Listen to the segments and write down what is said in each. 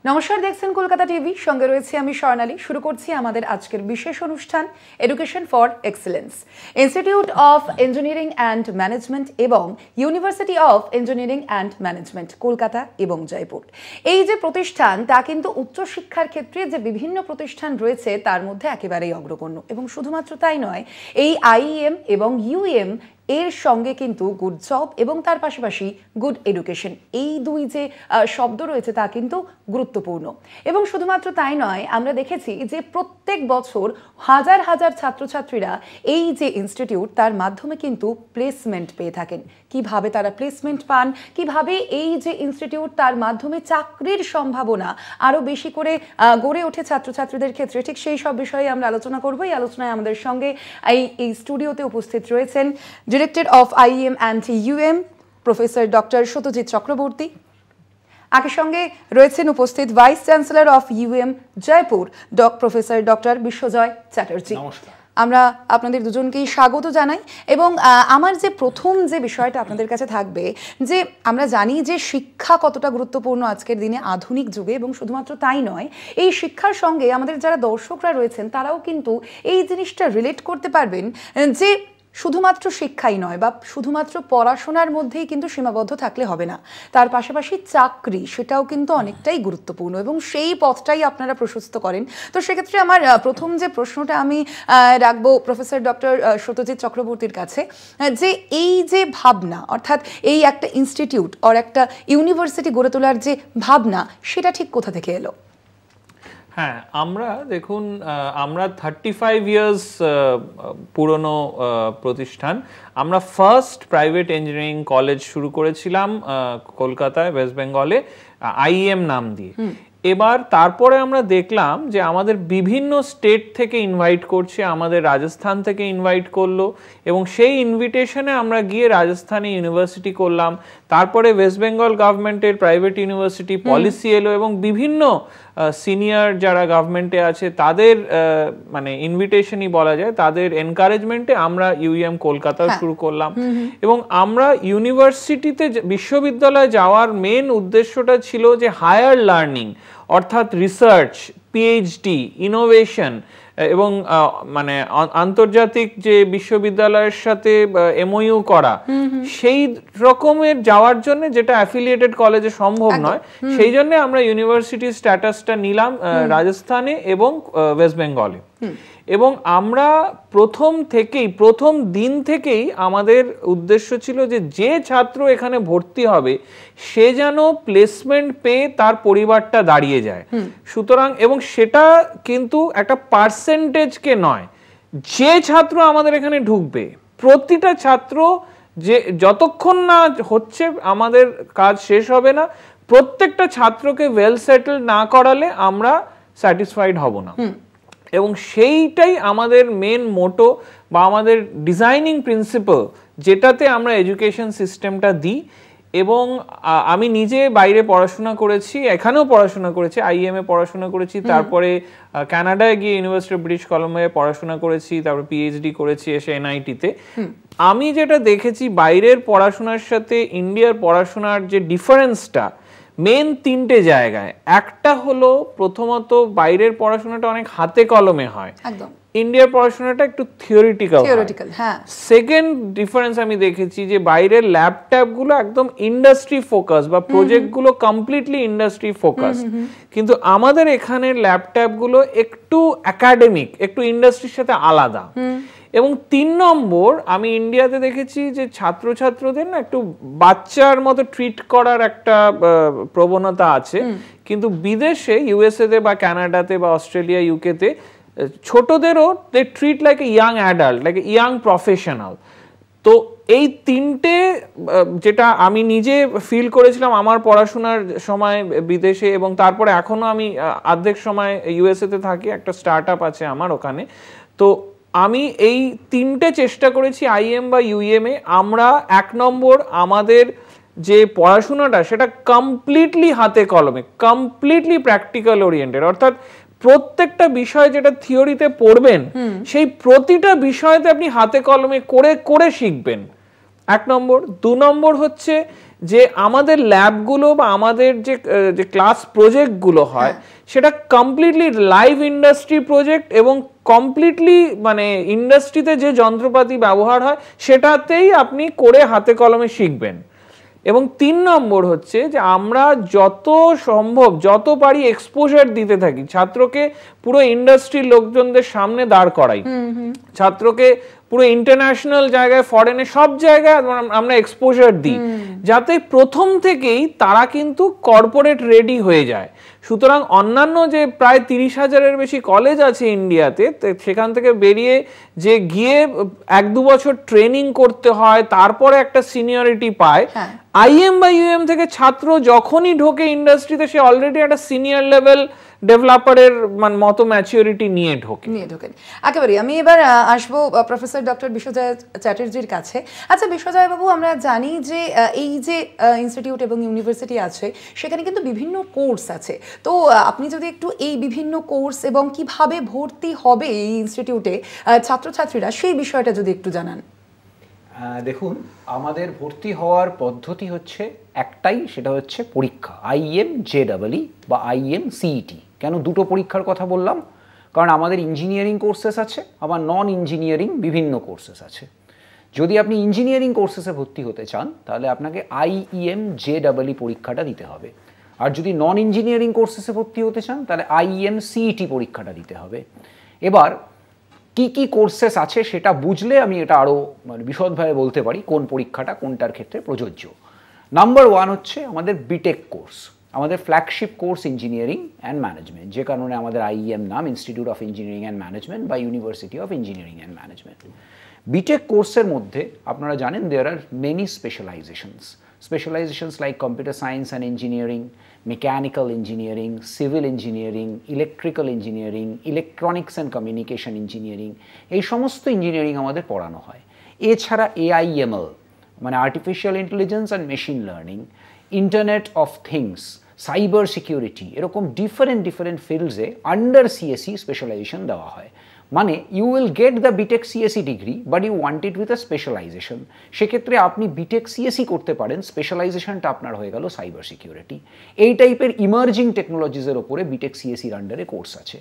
নমস্কার, দেখছেন কলকাতা টিভি, সঙ্গে রয়েছে আমি স্বর্ণালী। শুরু করছি আমাদের আজকের বিশেষ অনুষ্ঠান education for excellence. Institute of engineering and management এবং university of engineering and management Kolkata এবং জয়পুর, এই যে প্রতিষ্ঠান তা কিন্তু উচ্চশিক্ষার ক্ষেত্রে যে বিভিন্ন প্রতিষ্ঠান রয়েছে তার মধ্যে একেবারেই অগ্রগণ্য। এবং শুধুমাত্র তাই নয়, এই আইইএম এবং ইউএম এর সঙ্গে কিন্তু গুড জব এবং তার পাশাপাশি গুড এডুকেশন, এই দুই যে শব্দ রয়েছে তা কিন্তু গুরুত্বপূর্ণ। এবং শুধুমাত্র তাই নয়, আমরা দেখেছি যে প্রত্যেক বছর হাজার হাজার ছাত্রছাত্রীরা এই যে ইনস্টিটিউট তার মাধ্যমে কিন্তু প্লেসমেন্ট পেয়ে থাকেন। কিভাবে তারা প্লেসমেন্ট পান, কিভাবে এই যে ইনস্টিটিউট তার মাধ্যমে চাকরির সম্ভাবনা আরও বেশি করে গড়ে ওঠে ছাত্রছাত্রীদের ক্ষেত্রে, ঠিক সেই সব বিষয়ে আমরা আলোচনা করব। এই আলোচনায় আমাদের সঙ্গে এই স্টুডিওতে উপস্থিত রয়েছেন director of IEM and UM professor doctor Satyajit Chakraborty. একই সঙ্গে রয়েছেন উপস্থিত vice chancellor of UM Jaipur professor doctor Biswajoy Chatterjee. আমরা আপনাদের দুজনকেই স্বাগত জানাই। এবং আমার যে প্রথম যে বিষয়টা আপনাদের কাছে থাকবে, যে আমরা জানি যে শিক্ষা কতটা গুরুত্বপূর্ণ আজকের দিনে আধুনিক যুগে, এবং শুধুমাত্র তাই নয়, এই শিক্ষার সঙ্গে আমাদের যারা দর্শকরা রয়েছেন তারাও কিন্তু এই জিনিসটা রিলেট করতে পারবেন যে শুধুমাত্র শিক্ষাই নয় বা শুধুমাত্র পড়াশোনার মধ্যেই কিন্তু সীমাবদ্ধ থাকলে হবে না, তার পাশাপাশি চাকরি সেটাও কিন্তু অনেকটাই গুরুত্বপূর্ণ এবং সেই পথটাই আপনারা প্রশস্ত করেন। তো সেক্ষেত্রে আমার প্রথম যে প্রশ্নটা আমি রাখবো প্রফেসর ডক্টর সত্যজিৎ চক্রবর্তীর কাছে, যে এই যে ভাবনা, অর্থাৎ এই একটা ইনস্টিটিউট আর একটা ইউনিভার্সিটি গড়ে তোলার যে ভাবনা, সেটা ঠিক কোথা থেকে এলো? হ্যাঁ, আমরা দেখুন, আমরা 35 ইয়ার্স পুরনো প্রতিষ্ঠান। আমরা ফার্স্ট প্রাইভেট ইঞ্জিনিয়ারিং কলেজ শুরু করেছিলাম কলকাতায়, ওয়েস্ট বেঙ্গলে, আইইএম নাম দিয়ে। এবার তারপরে আমরা দেখলাম যে আমাদের বিভিন্ন স্টেট থেকে ইনভাইট করছে, আমাদের রাজস্থান থেকে ইনভাইট করলো, এবং সেই ইনভিটেশনে আমরা গিয়ে রাজস্থানে ইউনিভার্সিটি করলাম। তারপরে ওয়েস্ট বেঙ্গল গভর্নমেন্টের প্রাইভেট ইউনিভার্সিটি পলিসি এলো, এবং বিভিন্ন সিনিয়র যারা গভর্নমেন্টে আছে তাদের মানে ইনভিটেশনই বলা যায়, তাদের এনকারেজমেন্টে আমরা ইউএম কলকাতা শুরু করলাম। এবং আমরা ইউনিভার্সিটিতে, বিশ্ববিদ্যালয়ে যাওয়ার মেন উদ্দেশ্যটা ছিল যে হায়ার লার্নিং, অর্থাৎ রিসার্চ, পিএইচডি, ইনোভেশন, এবং মানে আন্তর্জাতিক যে বিশ্ববিদ্যালয়ের সাথে এমওইউ করা, সেই রকমের যাওয়ার জন্য, যেটা অ্যাফিলিয়েটেড কলেজে সম্ভব নয়, সেই জন্য আমরা ইউনিভার্সিটির স্ট্যাটাসটা নিলাম রাজস্থানে এবং ওয়েস্ট বেঙ্গলে। এবং আমরা প্রথম দিন থেকেই আমাদের উদ্দেশ্য ছিল যে ছাত্র এখানে ভর্তি হবে সে যেন প্লেসমেন্ট পেয়ে তার পরিবারটা দাঁড়িয়ে যায়। সুতরাং, এবং সেটা কিন্তু একটা পার্সেন্টেজকে নয়, যে ছাত্র আমাদের এখানে ঢুকবে, প্রতিটা ছাত্র যে যতক্ষণ না হচ্ছে আমাদের কাজ শেষ হবে না, প্রত্যেকটা ছাত্রকে ওয়েল সেটেল না করালে আমরা স্যাটিসফাইড হব না। এবং সেইটাই আমাদের মেন মোটো বা আমাদের ডিজাইনিং প্রিন্সিপাল, যেটাতে আমরা এডুকেশন সিস্টেমটা দিই। এবং আমি নিজে বাইরে পড়াশোনা করেছি, এখানেও পড়াশোনা করেছি, আইএম এ পড়াশোনা করেছি, তারপরে কানাডায় গিয়ে ইউনিভার্সিটি অফ ব্রিটিশ কলম্বিয়ায় পড়াশোনা করেছি, তারপরে পিএইচডি করেছি এসে এনআইটিতে। আমি যেটা দেখেছি বাইরের পড়াশোনার সাথে ইন্ডিয়ার পড়াশোনার যে ডিফারেন্সটা, মেন তিনটে জায়গায়। একটা হলো, প্রথমত বাইরের পড়াশোনাটা অনেক হাতে কলমে হয়, ইন্ডিয়ার পড়াশোনাটা একটু থিওরিটিক্যাল। সেকেন্ড ডিফারেন্স আমি দেখেছি যে বাইরের ল্যাপটপ গুলো একদম ইন্ডাস্ট্রি ফোকাস, বা প্রজেক্ট গুলো কমপ্লিটলি ইন্ডাস্ট্রি ফোকাস, কিন্তু আমাদের এখানের ল্যাপটপ গুলো একটু একাডেমিক, একটু ইন্ডাস্ট্রির সাথে আলাদা। এবং 3 নম্বর, আমি ইন্ডিয়াতে দেখেছি যে ছাত্রছাত্রীদের না একটু বাচ্চার মতো ট্রিট করার একটা প্রবণতা আছে, কিন্তু বিদেশে, ইউএসএ তে বা কানাডাতে বা অস্ট্রেলিয়া, ইউকেতে ছোটদেরও they treat like a young adult, like a young professional. তো এই তিনটে, যেটা আমি নিজে ফিল করেছিলাম আমার পড়াশোনার সময় বিদেশে, এবং তারপরে এখনো আমি অর্ধেক সময় ইউএসএ তে থাকি, একটা স্টার্ট আপ আছে আমার ওখানে। তো আমি এই তিনটে চেষ্টা করেছি আইএম বা ইউএম এ। আমরা 1 নম্বর, আমাদের যে পড়াশোনাটা সেটা কমপ্লিটলি হাতে কলমে, কমপ্লিটলি প্র্যাকটিক্যাল ওরিয়েন্টেড, অর্থাৎ প্রত্যেকটা বিষয় যেটা থিওরিতে পড়বেন সেই প্রতিটা বিষয়তে আপনি হাতে কলমে করে করে শিখবেন। এক নম্বর। 2 নম্বর হচ্ছে যে আমাদের ল্যাবগুলো বা আমাদের যে ক্লাস প্রজেক্টগুলো হয় সেটা কমপ্লিটলি লাইভ ইন্ডাস্ট্রি প্রজেক্ট এবং কমপ্লিটলি মানে ইন্ডাস্ট্রিতে যে যন্ত্রপাতি ব্যবহার হয় সেটাতেই আপনি করে হাতে কলমে শিখবেন। এবং 3 নম্বর হচ্ছে যে আমরা যত সম্ভব যত পারি এক্সপোজার দিতে থাকি, ছাত্রকে পুরো ইন্ডাস্ট্রির লোকজনদের সামনে দাঁড় করাই, ছাত্রকে পুরো ইন্টারন্যাশনাল জায়গায় ফরেনে সব জায়গায় আমরা এক্সপোজার দিই, যাতে প্রথম থেকেই তারা কিন্তু কর্পোরেট রেডি হয়ে যায়। সুতরাং অন্যান্য যে প্রায় 30,000-এর বেশি কলেজ আছে ইন্ডিয়াতে, সেখান থেকে বেরিয়ে যে গিয়ে 1-2 বছর ট্রেনিং করতে হয়, তারপরে একটা সিনিয়রিটি পায়, আইএম বা ইউএম থেকে ছাত্র যখনই ঢোকে ইন্ডাস্ট্রিতে সে অলরেডি একটা সিনিয়র লেভেল ডেভেলপারের মতো ম্যাচিউরিটি নিয়ে ঢোকেন। একেবারে আমি এবার আসবো প্রফেসর ডক্টর বিশ্বজয় চ্যাটার্জির কাছে। আচ্ছা বিশ্বজয় বাবু, আমরা জানি যে এই যে ইনস্টিটিউট এবং ইউনিভার্সিটি আছে সেখানে কিন্তু বিভিন্ন কোর্স আছে, তো আপনি যদি একটু এই বিভিন্ন কোর্স এবং কিভাবে ভর্তি হবে এই ইনস্টিটিউটে ছাত্রছাত্রীরা সেই বিষয়টা যদি একটু জানান। দেখুন, আমাদের ভর্তি হওয়ার পদ্ধতি হচ্ছে একটাই, সেটা হচ্ছে পরীক্ষা, IMJEE বা IMCET। কেন দুটো পরীক্ষার কথা বললাম? কারণ আমাদের ইঞ্জিনিয়ারিং কোর্সেস আছে, আবার নন ইঞ্জিনিয়ারিং বিভিন্ন কোর্সেস আছে। যদি আপনি ইঞ্জিনিয়ারিং কোর্সেসে ভর্তি হতে চান তাহলে আপনাকে IMJEE পরীক্ষাটা দিতে হবে, আর যদি নন ইঞ্জিনিয়ারিং কোর্সেসে ভর্তি হতে চান তাহলে IMCET পরীক্ষাটা দিতে হবে। এবার কি কি কোর্সেস আছে সেটা বুঝলে আমি এটা আরও বিশদভাবে বলতে পারি কোন পরীক্ষাটা কোনটার ক্ষেত্রে প্রযোজ্য। নাম্বার 1 হচ্ছে আমাদের বিটেক কোর্স, আমাদের flagship course engineering and management, যে কারণে আমাদের IEM নাম institute of engineering and management বা university of engineering and management. B Tech কোর্সের মধ্যে আপনারা জানেন there are many specialisations like computer science and engineering, mechanical engineering, civil engineering, electrical engineering, electronics and communication engineering, এই সমস্ত engineering আমাদের পড়ানো হয়। এছাড়া AIML মানে artificial intelligence and machine learning, internet of things, cyber security, এরকম different ফিল্ডসে under CSE specialisation দেওয়া হয়। মানে you will get the BTech CSE degree but you want it with a specialisation. সেক্ষেত্রে আপনি বিটেক CSE করতে পারেন, স্পেশালাইজেশনটা আপনার হয়ে গেল সাইবার সিকিউরিটি। এই টাইপের ইমার্জিং টেকনোলজিসের ওপরে বিটেক CSEর আন্ডারে কোর্স আছে।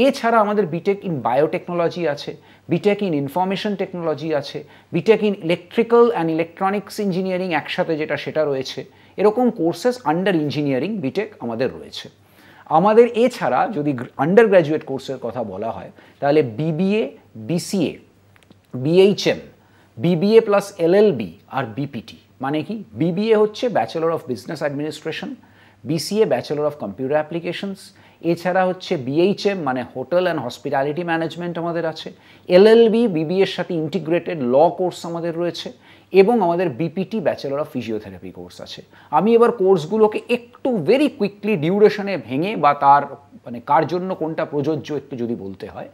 এছাড়া আমাদের বিটেক ইন বায়োটেকনোলজি আছে, বিটেক ইন ইনফরমেশন টেকনোলজি আছে, BTech in electrical and electronics engineering একসাথে সেটা রয়েছে। এরকম কোর্সেস আন্ডার ইঞ্জিনিয়ারিং বিটেক আমাদের রয়েছে। আমাদের এছাড়া যদি আন্ডার গ্র্যাজুয়েট কোর্সের কথা বলা হয় তাহলে BBA, BCA, BHM, BBA plus LLB আর BPT। মানে কি? BBA হচ্ছে bachelor of business administration, BCA bachelor of computer applications, এছাড়া হচ্ছে BHM মানে হোটেল অ্যান্ড হসপিটালিটি ম্যানেজমেন্ট আমাদের আছে, LLB BBAর সাথে ইন্টিগ্রেটেড ল কোর্স আমাদের রয়েছে, এবং আমাদের BPT bachelor of physiotherapy course আছে। আমি এবার কোর্সগুলোকে একটু ভেরি কুইকলি ডিউরেশনে ভেঙে বা তার কার জন্য কোনটা প্রযোজ্য একটু যদি বলতে হয়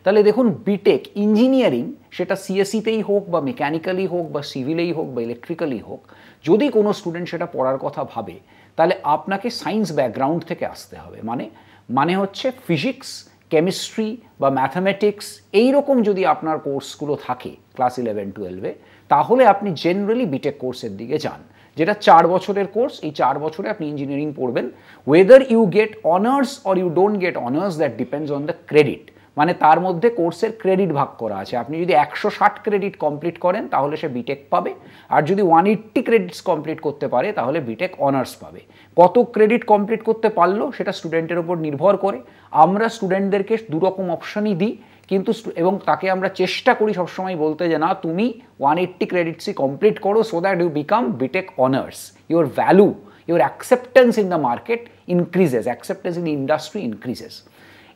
তাহলে দেখুন, বিটেক ইঞ্জিনিয়ারিং সেটা CSE-তেই হোক বা মেকানিক্যালি হোক বা সিভিলেই হোক বা ইলেকট্রিক্যালি হোক, যদি কোনো স্টুডেন্ট সেটা পড়ার কথা ভাবে তাহলে আপনাকে সায়েন্স ব্যাকগ্রাউন্ড থেকে আসতে হবে। মানে হচ্ছে ফিজিক্স, কেমিস্ট্রি বা ম্যাথামেটিক্স এইরকম যদি আপনার কোর্সগুলো থাকে ক্লাস 11-12-এ, তাহলে আপনি জেনারেলি বিটেক কোর্সের দিকে যান, যেটা 4 বছরের কোর্স। এই 4 বছরে আপনি ইঞ্জিনিয়ারিং পড়বেন। Whether you get honours or you don't get honours, that depends on the credit. মানে তার মধ্যে কোর্সের ক্রেডিট ভাগ করা আছে। আপনি যদি 160 ক্রেডিট কমপ্লিট করেন তাহলে সে বিটেক পাবে, আর যদি 180 ক্রেডিটস কমপ্লিট করতে পারে তাহলে বিটেক অনার্স পাবে। কত ক্রেডিট কমপ্লিট করতে পারলো সেটা স্টুডেন্টের উপর নির্ভর করে। আমরা স্টুডেন্টদেরকে দুরকম অপশনই দিই, কিন্তু এবং তাকে আমরা চেষ্টা করি সবসময় বলতে যে না, তুমি 180 ক্রেডিটসই কমপ্লিট করো so that you become BTech honours. Your value, your acceptance in the market increases, acceptance in the industry increases.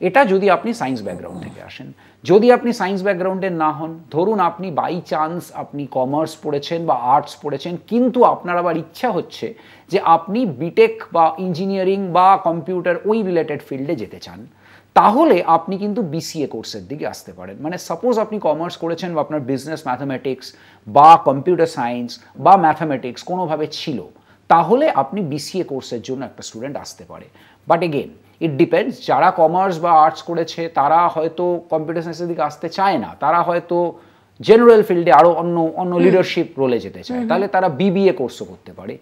এটা যদি আপনি সায়েন্স ব্যাকগ্রাউন্ড থেকে আসেন। যদি আপনি সায়েন্স ব্যাকগ্রাউন্ডের না হন, ধরুন আপনি বাই চান্স আপনি কমার্স পড়েছেন বা আর্টস পড়েছেন, কিন্তু আপনার আবার ইচ্ছা হচ্ছে যে আপনি বিটেক বা ইঞ্জিনিয়ারিং বা কম্পিউটার ওই রিলেটেড ফিল্ডে যেতে চান, তাহলে আপনি কিন্তু BCA কোর্সের দিকে আসতে পারেন। মানে সাপোজ আপনি কমার্স করেছেন বা আপনার বিজনেস ম্যাথামেটিক্স বা কম্পিউটার সায়েন্স বা ম্যাথামেটিক্স কোনোভাবে ছিল, তাহলে আপনি BCA কোর্সের জন্য একটা স্টুডেন্ট আসতে পারে। But again it depends. যারা কমার্স বা আর্টস করেছে তারা হয়তো কম্পিউটার সায়েন্সের দিকে আসতে চায় না, তারা হয়তো জেনারেল ফিল্ডে আরও অন্য লিডারশিপ রোলে যেতে চায়, তাহলে তারা বিবিএ কোর্সও করতে পারে,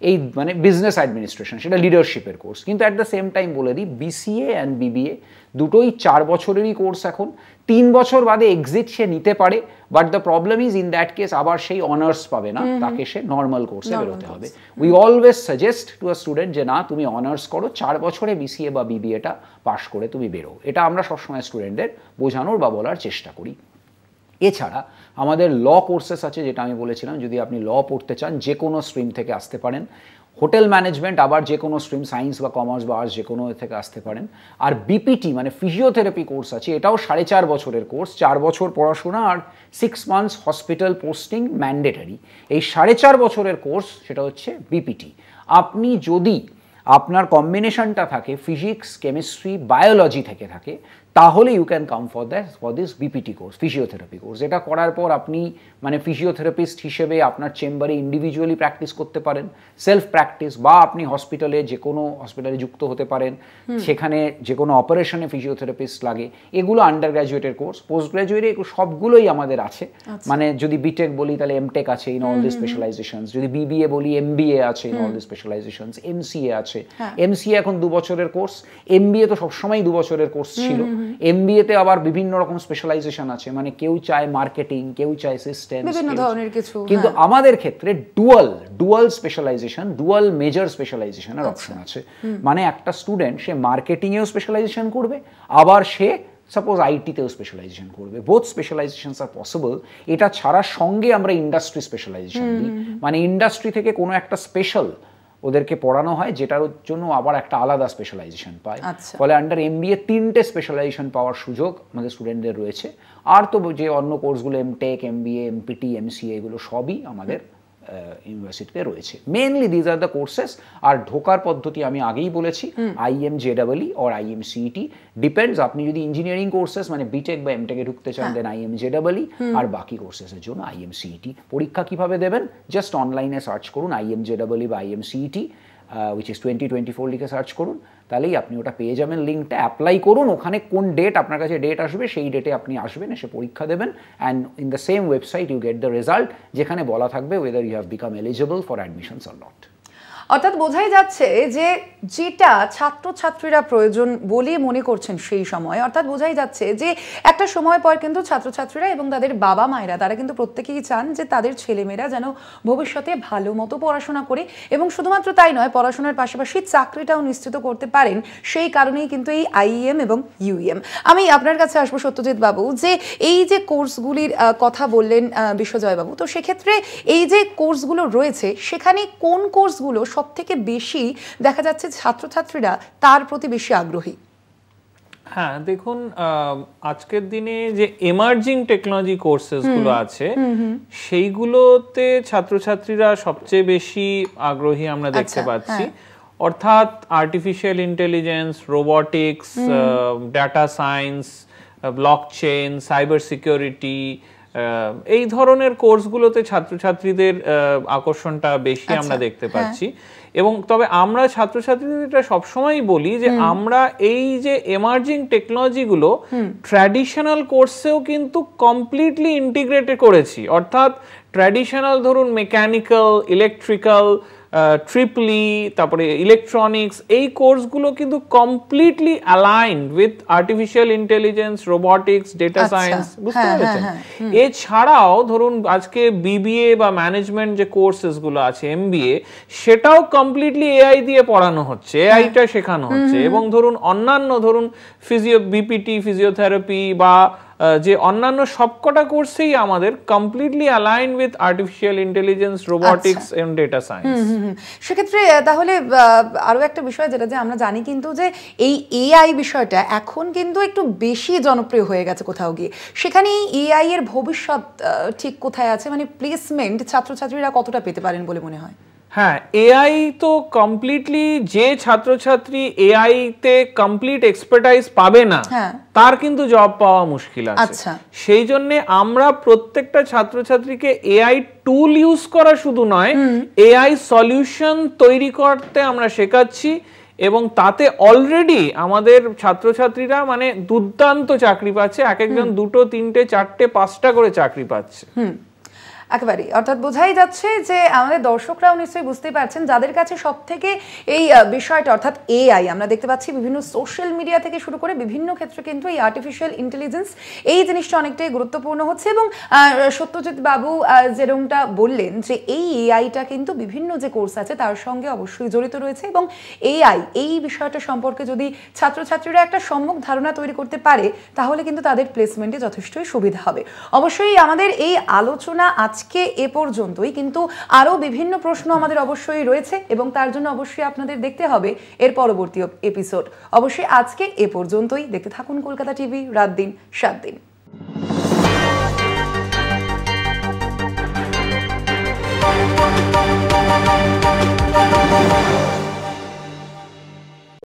এই মানে বিজনেস অ্যাডমিনিস্ট্রেশন, সেটা লিডারশিপের কোর্স। কিন্তু অ্যাট দ্য সেম টাইম বলে দিই, বিসিএ অ্যান্ড বিবিএ দুটোই 4 বছরেরই কোর্স। এখন 3 বছর বাদে এক্সিট সে নিতে পারে, but the problem is in that case আবার সেই অনার্স পাবে না, তাকে সে নর্মাল কোর্সে বেরোতে হবে। We always suggest to a student যে না, তুমি অনার্স করো, 4 বছরে বিসিএ বা বিবিএটা পাশ করে তুমি বেরো। এটা আমরা সবসময় স্টুডেন্টদের বোঝানোর বা বলার চেষ্টা করি। এছাড়া আমাদের ল কোর্সেস আছে, যেটা আমি বলেছিলাম, যদি আপনি ল পড়তে চান যে কোনো স্ট্রিম থেকে আসতে পারেন। হোটেল ম্যানেজমেন্ট আবার যে কোনো স্ট্রিম, সায়েন্স বা কমার্স বা আর্টস যে কোনো থেকে আসতে পারেন। আর বিপিটি মানে ফিজিওথেরাপি কোর্স আছে, এটাও 4.5 বছরের কোর্স, 4 বছর পড়াশোনা আর 6 মান্থস হসপিটাল পোস্টিং ম্যান্ডেটারি। এই 4.5 বছরের কোর্স সেটা হচ্ছে বিপিটি। আপনি যদি আপনার কম্বিনেশনটা থাকে ফিজিক্স, কেমিস্ট্রি, বায়োলজি থেকে থাকে, তাহলে you can come for this BPT course, physiotherapy course. এটা করার পর আপনি মানে ফিজিওথেরাপিস্ট হিসেবে আপনার চেম্বারে ইন্ডিভিজুয়ালি প্র্যাকটিস করতে পারেন, সেলফ প্র্যাকটিস, বা আপনি হসপিটালে যে কোনো হসপিটালে যুক্ত হতে পারেন, সেখানে যে কোনো অপারেশনে ফিজিওথেরাপিস্ট লাগে। এগুলো আন্ডার গ্র্যাজুয়েটের কোর্স। পোস্ট গ্র্যাজুয়েটে সবগুলোই আমাদের আছে। মানে যদি বিটেক বলি তাহলে এমটেক আছে ইন অল দি স্পেশালাইজেশনস, যদি বিবিএ বলি এমবিএ আছে ইন অল দি স্পেশালাইজেশনস, এমসিএ আছে। এমসিএ এখন 2 বছরের কোর্স, এমবিএ তো সবসময় 2 বছরের কোর্স ছিল। এমবিএতে আবার বিভিন্ন রকম স্পেশালাইজেশন আছে, মানে কেউ চায় মার্কেটিং, কেউ চায় সিস্টেম, বিভিন্ন ধরনের কিছু। কিন্তু আমাদের ক্ষেত্রে ডুয়াল স্পেশালাইজেশন, ডুয়াল মেজর স্পেশালাইজেশনের অপশন আছে। মানে একটা স্টুডেন্ট সে মার্কেটিংয়েও স্পেশালাইজেশন করবে, আবার সে সাপোজ আইটিতেও স্পেশালাইজেশন করবে। Both specialisations are possible. এটা ছাড়ার সঙ্গে আমরা ইন্ডাস্ট্রি স্পেশালাইজেশন দিই, মানে ইন্ডাস্ট্রি থেকে কোনো একটা স্পেশাল ওদেরকে পড়ানো হয়, যেটার জন্য আবার একটা আলাদা স্পেশালাইজেশন পায়। ফলে আন্ডার এমবিএ 3টে স্পেশালাইজেশন পাওয়ার সুযোগ আমাদের স্টুডেন্টদের রয়েছে। আর তো যে অন্য কোর্সগুলো এমটেক, এমবিএ, এমপিটি, এমসিএ, এগুলো সবই আমাদের ইউনিভার্সিটিতে রয়েছে। Mainly these are the courses. আর ঢোকার পদ্ধতি আমি আগেই বলেছি, IMJEE or IMCET, ডিপেন্ডস। আপনি যদি ইঞ্জিনিয়ারিং কোর্সেস মানে বিটেক বা এমটেকে ঢুকতে চান, দেন IMJEE, আর বাকি কোর্সেসের জন্য IMCET। পরীক্ষা কিভাবে দেবেন? জাস্ট অনলাইনে সার্চ করুন IMJEE বা IMCET, which is 2024 লিখে সার্চ করুন, তাহলেই আপনি ওটা পেয়ে যাবেন। লিঙ্কটা অ্যাপ্লাই করুন, ওখানে কোন ডেট আপনার কাছে ডেট আসবে সেই ডেটে আপনি আসবেন, এসে পরীক্ষা দেবেন, and in the same website you get the result, যেখানে বলা থাকবে whether you have become eligible for admissions or not. অর্থাৎ বোঝাই যাচ্ছে যে যেটা ছাত্রছাত্রীরা প্রয়োজন বলে মনে করছেন সেই সময়, অর্থাৎ বোঝাই যাচ্ছে যে একটা সময় পর কিন্তু ছাত্রছাত্রীরা এবং তাদের বাবা মায়েরা তারা কিন্তু প্রত্যেকেই চান যে তাদের ছেলেমেয়েরা যেন ভবিষ্যতে ভালো মতো পড়াশোনা করে, এবং শুধুমাত্র তাই নয়, পড়াশোনার পাশাপাশি চাকরিটাও নিশ্চিত করতে পারেন। সেই কারণেই কিন্তু এই IEM এবং UEM। আমি আপনার কাছে আসবো সত্যজিৎ বাবু, যে এই যে কোর্সগুলির কথা বললেন বিশ্বজয় বাবু, তো সেক্ষেত্রে এই যে কোর্সগুলো রয়েছে সেখানে কোন কোর্সগুলো সব থেকে বেশি দেখা যাচ্ছে ছাত্রছাত্রীরা তার প্রতি বেশি আগ্রহী? হ্যাঁ, দেখুন, আজকের দিনে যে এমার্জিং টেকনোলজি কোর্সেসগুলো আছে সেইগুলোতে ছাত্রছাত্রীরা সবচেয়ে বেশি আগ্রহী আমরা দেখতে পাচ্ছি। অর্থাৎ artificial intelligence, robotics, data science, blockchain, cyber security, এই ধরনের কোর্সগুলোতে ছাত্রছাত্রীদের আকর্ষণটা বেশি আমরা দেখতে পাচ্ছি। এবং তবে আমরা ছাত্রছাত্রীদের সবসময়ই বলি যে আমরা এই যে এমার্জিং টেকনোলজিগুলো ট্র্যাডিশনাল কোর্সেও কিন্তু কমপ্লিটলি ইন্টিগ্রেটেড করেছি। অর্থাৎ ট্র্যাডিশনাল ধরুন মেকানিক্যাল, ইলেকট্রিক্যাল, ট্রিপলি, তারপরে ইলেকট্রনিক্স, এই কোর্সগুলো কিন্তু completely aligned with artificial intelligence, robotics, data science, বুঝতে পেরেছেন? এছাড়াও ধরুন আজকে বিবিএ বা ম্যানেজমেন্ট যে কোর্সেসগুলো আছে, MBA, সেটাও কমপ্লিটলি AI দিয়ে পড়ানো হচ্ছে, AIটা শেখানো হচ্ছে। এবং ধরুন অন্যান্য ধরুন বিপিটি, ফিজিওথেরাপি বা যে অন্যান্য সবকটা কোর্সেই আমাদের completely align with artificial intelligence, robotics and data science. সেক্ষেত্রে তাহলে আরো একটা বিষয় যেটা যে আমরা জানি কিন্তু যে এই AI বিষয়টা এখন কিন্তু একটু বেশি জনপ্রিয় হয়ে গেছে কোথাও গিয়ে। সেখানে AI এর ভবিষ্যৎ ঠিক কোথায় আছে, মানে প্লেসমেন্ট ছাত্রছাত্রীরা কতটা পেতে পারেন বলে মনে হয়? হ্যাঁ, AI তো কমপ্লিটলি, যে ছাত্রছাত্রী AI তে কমপ্লিট এক্সপার্টাইজ পাবে না তার কিন্তু জব পাওয়া মুশকিল আছে। সেই জন্য আমরা প্রত্যেকটা ছাত্রছাত্রীকে AI টুল ইউজ করা শুধু নয়, AI সলিউশন তৈরি করতে আমরা শেখাচ্ছি এবং তাতে অলরেডি আমাদের ছাত্রছাত্রীরা মানে দুর্দান্ত চাকরি পাচ্ছে, এক একজন 2টো 3টে 4টে 5টা করে চাকরি পাচ্ছে। একেবারেই, অর্থাৎ বোঝাই যাচ্ছে যে আমাদের দর্শকরাও নিশ্চয়ই বুঝতে পারছেন যাদের কাছে সব থেকে এই বিষয়টা অর্থাৎ এআই, আমরা দেখতে পাচ্ছি বিভিন্ন সোশ্যাল মিডিয়া থেকে শুরু করে বিভিন্ন ক্ষেত্রে কিন্তু এই আর্টিফিশিয়াল ইন্টেলিজেন্স এই জিনিসটা অনেকটাই গুরুত্বপূর্ণ হচ্ছে। এবং সত্যজিৎ বাবু যেরকমটা বললেন যে এই এআইটা কিন্তু বিভিন্ন যে কোর্স আছে তার সঙ্গে অবশ্যই জড়িত রয়েছে, এবং এআই এই বিষয়টা সম্পর্কে যদি ছাত্রছাত্রীরা একটা সম্যক ধারণা তৈরি করতে পারে তাহলে কিন্তু তাদের প্লেসমেন্টে যথেষ্টই সুবিধা হবে। অবশ্যই আমাদের এই আলোচনা আজকে এ পর্যন্তই, কিন্তু আরো বিভিন্ন প্রশ্ন আমাদের অবশ্যই রয়েছে এবং তার জন্য অবশ্যই আপনাদের দেখতে হবে এর পরবর্তী এপিসোড। অবশ্যই আজকে এ পর্যন্তই, দেখতে থাকুন কলকাতা টিভি, রাত দিন 7 দিন।